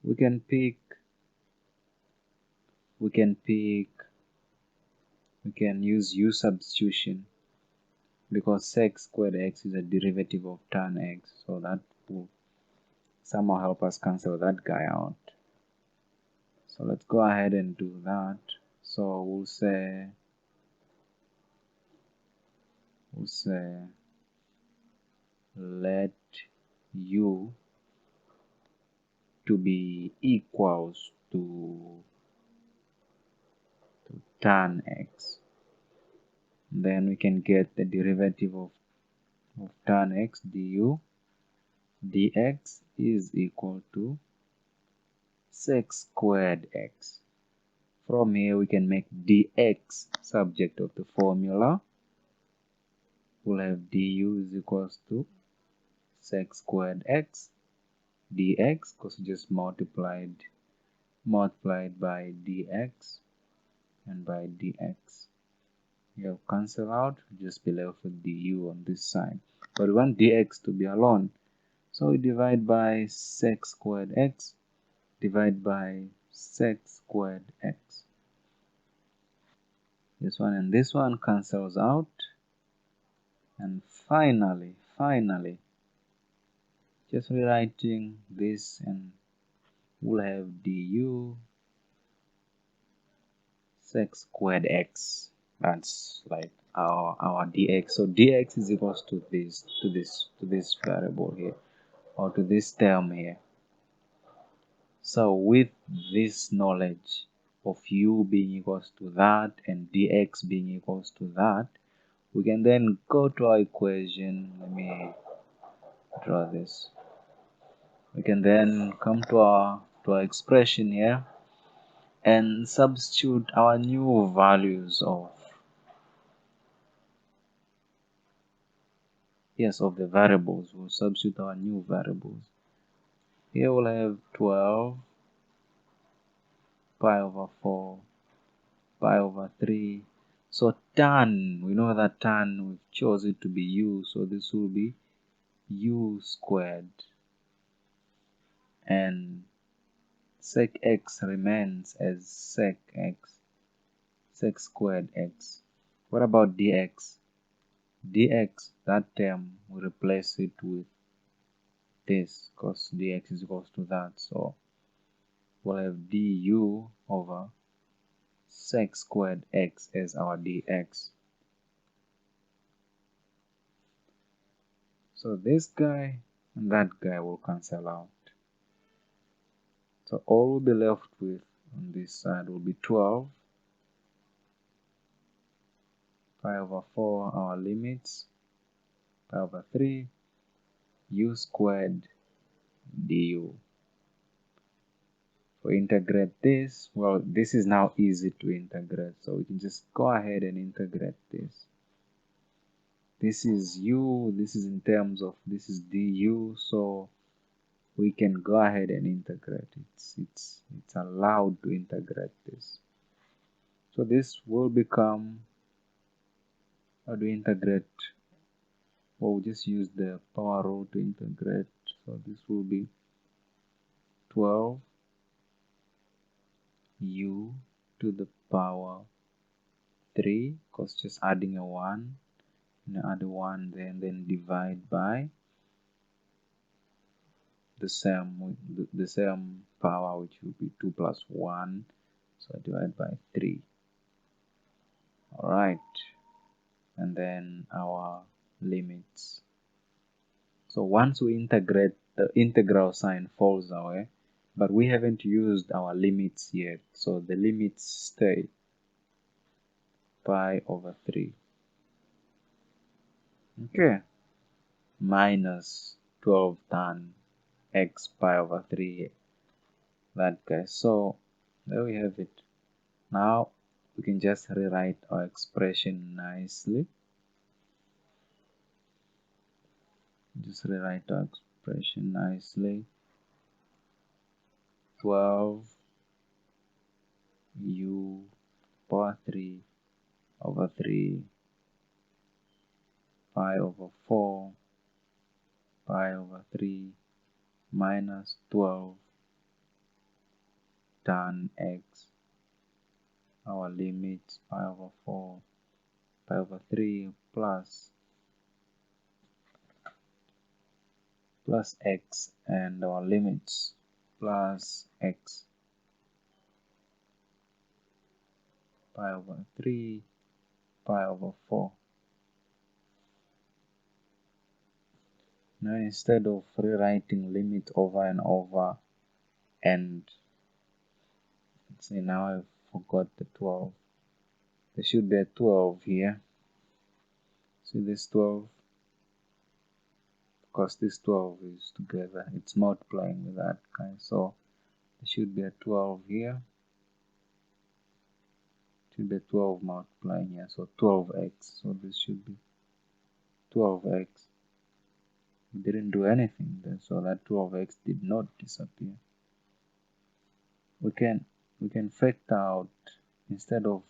we can pick we can use u substitution, because sec squared x is a derivative of tan x, so that will somehow help us cancel that guy out. So let's go ahead and do that. So we'll say let u to be equals to tan x. Then we can get the derivative of tan x du dx is equal to sec squared x. From here we can make dx subject of the formula. We'll have du is equals to sec squared x dx, because we just multiplied by dx and by dx. You have cancel out, just be left with du on this side. But we want dx to be alone, so we divide by sec squared x, divide by sec squared x. This one and this one cancels out, and finally just rewriting this, and we'll have du sec squared x. That's like our dx. So dx is equals to this variable here, or to this term here. So with this knowledge of u being equals to that and dx being equals to that, we can then go to our equation. Let me draw this. We can then come to our expression here and substitute our new values of the variables. We'll substitute our new variables. Here we'll have 12 pi over 4 pi over 3. So tan, we know that tan, we've chosen it to be u, so this will be u squared, and sec x remains as sec squared x. What about dx? Dx, that term, we replace it with this, because dx is equals to that, so we'll have du over sec squared x as our dx. So this guy and that guy will cancel out. So all we'll be left with on this side will be 12 pi over 4, our limits, pi over 3, u squared du. We integrate this. Well, this is now easy to integrate, so we can just go ahead and integrate this. This is u, this is in terms of, this is du, so we can go ahead and integrate it. It's allowed to integrate this. So this will become, how do we integrate? Well, we'll just use the power rule to integrate. So this will be 12 u to the power 3, because just adding a 1, and add a 1 there, and then divide by the same power, which will be 2 plus 1, so divide by 3. All right, and then our limits. So once we integrate, the integral sign falls away, but we haven't used our limits yet, so the limits stay pi over 3. Okay, minus 12 tan x pi over 3, that guy. So there we have it. Now we can just rewrite our expression nicely. Just rewrite our expression nicely. 12 u power 3 over 3 pi over 4 pi over 3 minus 12 tan x, our limits pi over 4, pi over 3 plus x, and our limits plus x, pi over 3, pi over 4. Now instead of rewriting limit over and over, and let's say now I forgot the 12, there should be a 12 here. See this 12? Because this 12 is together, it's multiplying with that guy, so there should be a 12 here. Should be 12 multiplying here, so 12x, so this should be 12x. We didn't do anything there, so that 12x did not disappear. We can factor out, instead of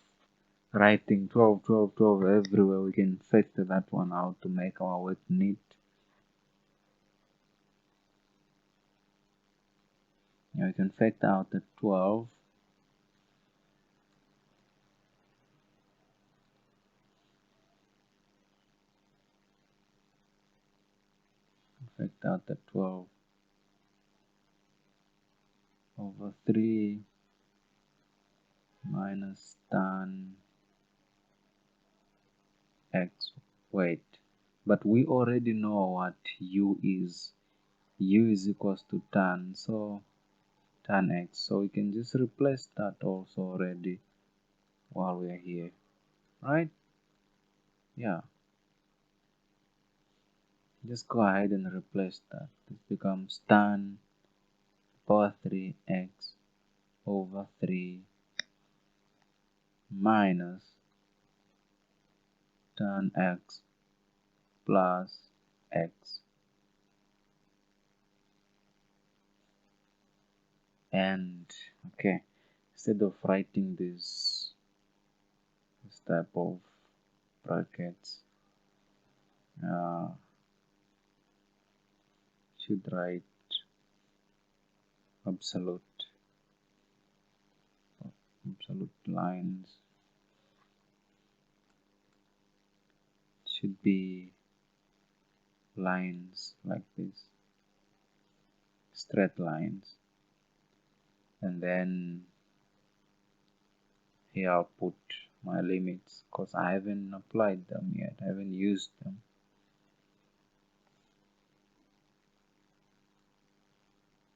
writing 12 12 12 everywhere, we can factor that one out to make our work neat. Now we can factor out the 12. Factor out the 12 over 3 minus tan x. Wait, but we already know what u is. U is equals to tan, so tan x, so we can just replace that also already while we are here, right? Yeah, just go ahead and replace that. This becomes tan power 3x over 3 minus tan x plus x, and okay, instead of writing this type of brackets, should write absolute lines, should be lines like this, straight lines, and then here I'll put my limits because I haven't applied them yet, I haven't used them.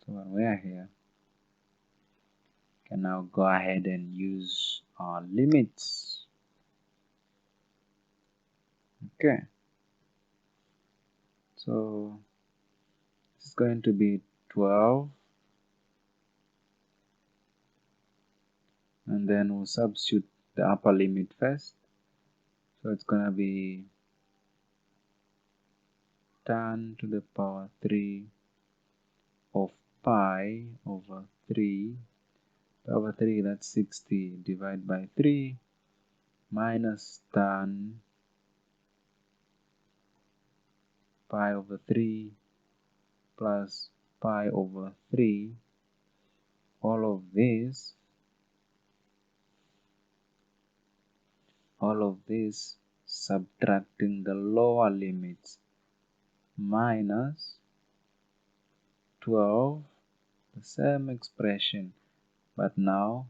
So when we are here, can now go ahead and use our limits. Okay, so it's going to be 12, and then we'll substitute the upper limit first, so it's gonna be tan to the power 3 of pi over 3, pi over 3, that's 60, divided by 3 minus tan pi over 3 plus pi over 3, all of this subtracting the lower limits minus 12, the same expression, but now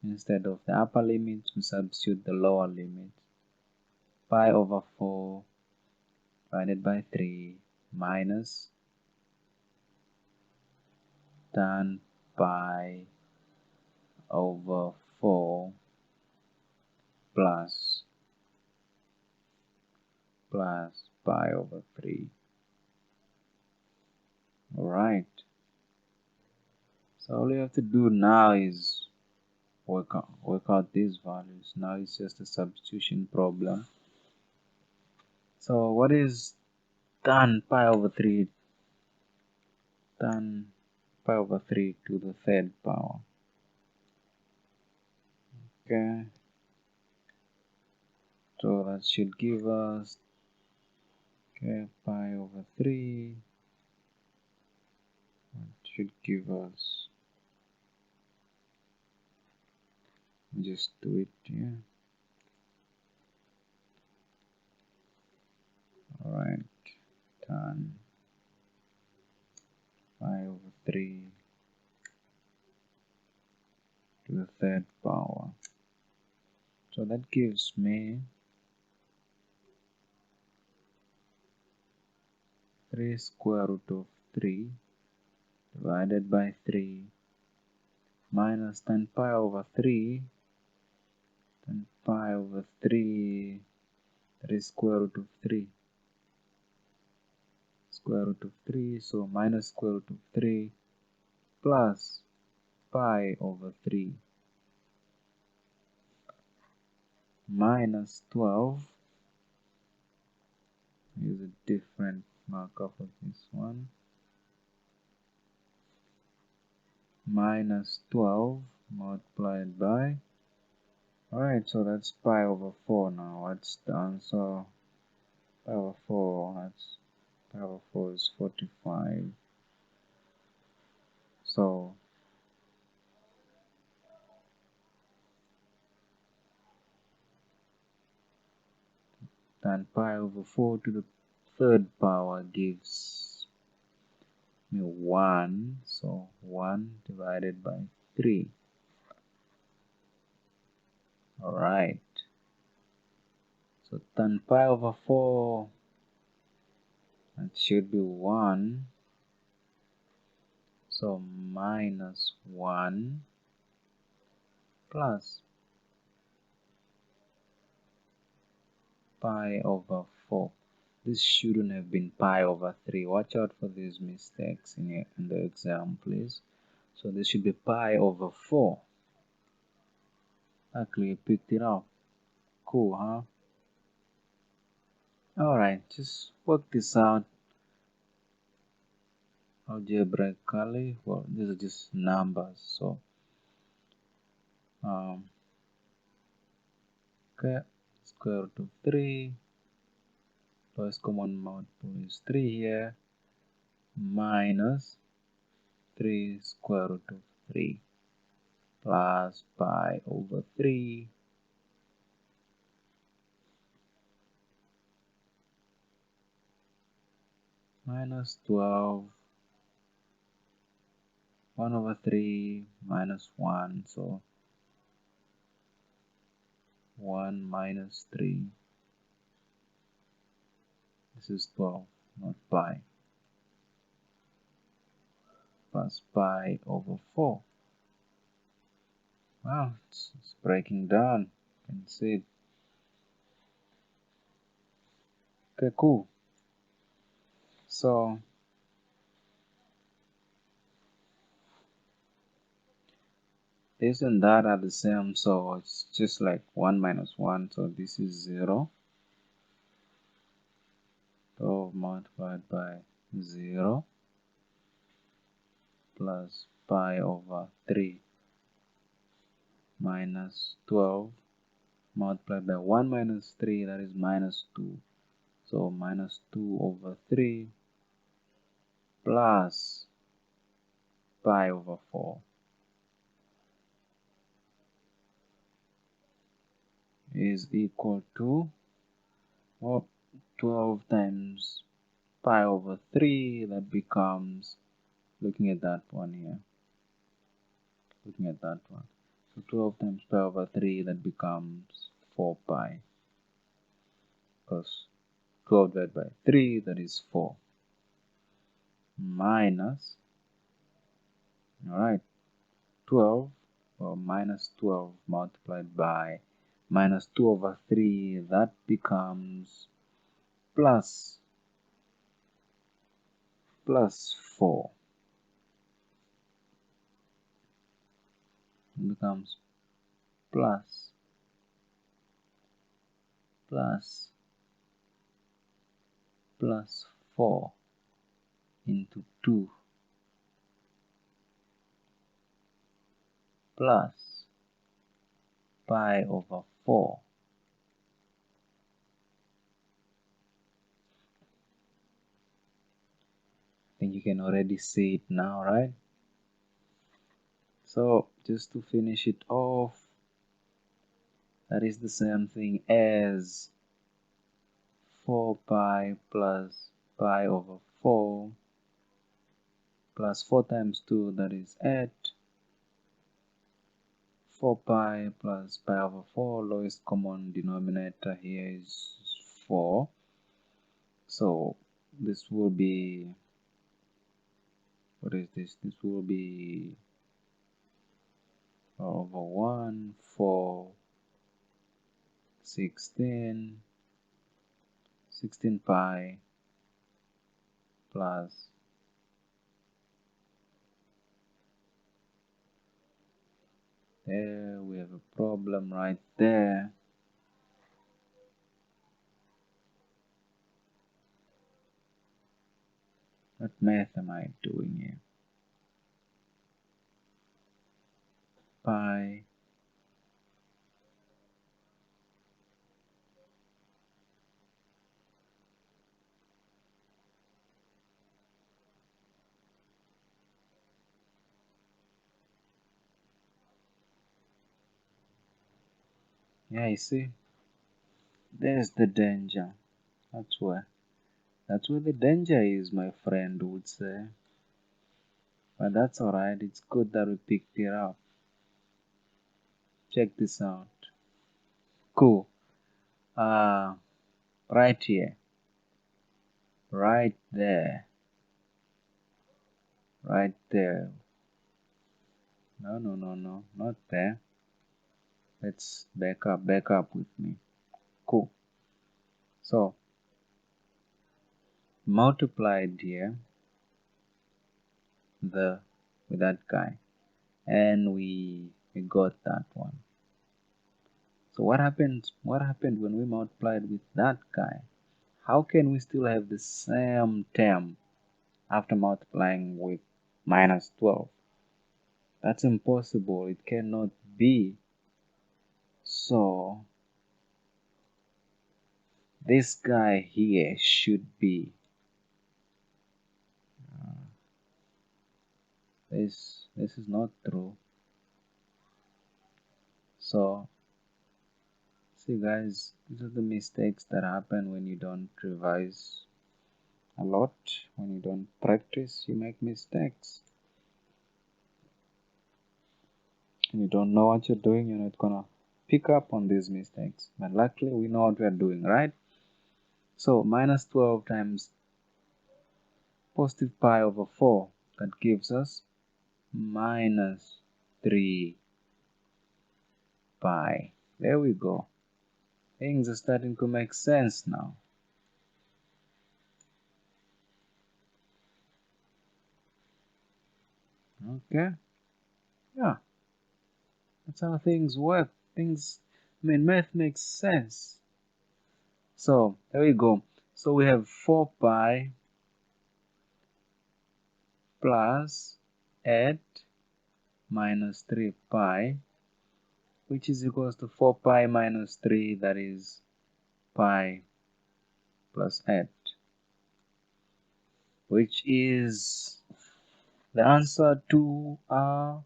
instead of the upper limits we substitute the lower limits, pi over 4 divided by 3 minus tan pi over 4 plus pi over 3. Alright, so all you have to do now is work out these values. Now it's just a substitution problem. So what is tan pi over 3? Tan pi over 3 to the third power. Okay, so that should give us, okay, pi over 3, that should give us Just do it here. Alright, tan pi over 3 to the third power. So that gives me 3 square root of 3 divided by 3 minus tan pi over 3, tan pi over 3, that is square root of 3, square root of 3, so minus square root of 3 plus pi over 3 minus 12. Use a different marker for this one. Minus 12 multiplied by, alright, so that's pi over 4 now. What's the answer? Pi over 4, that's pi over 4 is 45. So tan pi over 4 to the third power gives me 1. So 1 divided by 3. Alright. So tan pi over 4, that should be 1. So minus 1 plus pi over 4. This shouldn't have been pi over 3. Watch out for these mistakes in the exam, please. So this should be pi over 4. Luckily, you picked it up. Cool, huh? Alright, just work this out algebraically. Well, these are just numbers. So, okay, square root of 3. Lowest common multiple is 3 here. Minus 3 square root of 3 plus pi over 3 minus 12, 1 over 3 minus 1, so 1 minus 3, this is 12, not pi, plus pi over 4. Wow, it's breaking down, you can see it. Okay, cool. So this and that are the same, so it's just like 1 minus 1, so this is 0. 12 multiplied by 0 plus pi over 3 minus 12 multiplied by 1 minus 3, that is minus 2. So minus 2 over 3 plus pi over 4 is equal to, well, 12 times pi over 3, that becomes, looking at that one here, looking at that one. So 12 times pi over 3, that becomes 4 pi. Because 12 divided by 3, that is 4. Minus, alright, 12 or minus 12 multiplied by minus 2 over 3, that becomes plus 4. It becomes plus 4 into 2 plus pi over 4. I think you can already see it now, right? So just to finish it off, That is the same thing as 4 pi plus pi over 4 plus 4 times 2, that is 8. 4 pi plus pi over 4, lowest common denominator here is 4. So this will be, what is this? This will be over 1, 4, 16 pi plus there we have a problem right there. What math am I doing here? Pi yeah, you see, there's the danger. That's where the danger is, my friend would say. But that's alright, it's good that we picked it up. Check this out. Cool. Right here. Right there. Right there. No, not there. Let's back up with me. Cool. So, multiplied here with that guy, and we got that one. So what happened when we multiplied with that guy? How can we still have the same term after multiplying with minus 12? That's impossible. It cannot be. So this guy here should be this is not true. So see guys, these are the mistakes that happen when you don't revise a lot. When you don't practice, you make mistakes. And you don't know what you're doing, you're not gonna pick up on these mistakes. But luckily we know what we are doing, right? So minus 12 times positive pi over 4, that gives us minus 3 pi. There we go. Things are starting to make sense now. Okay. Yeah. That's how things work. Math makes sense. So there we go. So we have 4 pi plus 8 minus 3 pi, which is equals to 4 pi minus 3, that is pi plus 8, which is the answer to our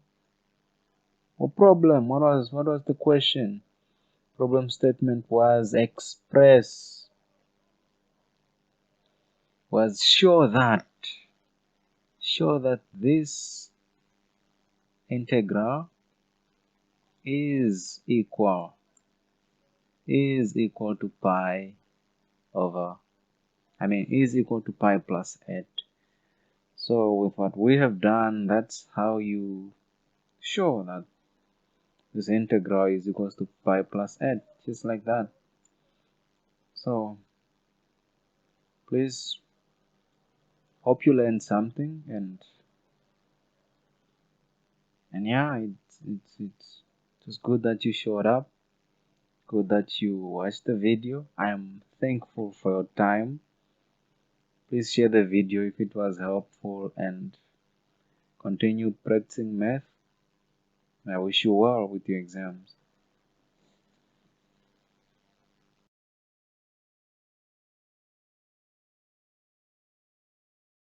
problem. What was the question? Problem statement was show that this integral is equal to pi over, is equal to pi plus 8. So with what we have done, that's how you show that this integral is equals to pi plus 8, just like that. So please, hope you learned something, and yeah, it's just good that you showed up, good that you watched the video. I am thankful for your time. Please share the video if it was helpful, and continue practicing math. I wish you well with your exams.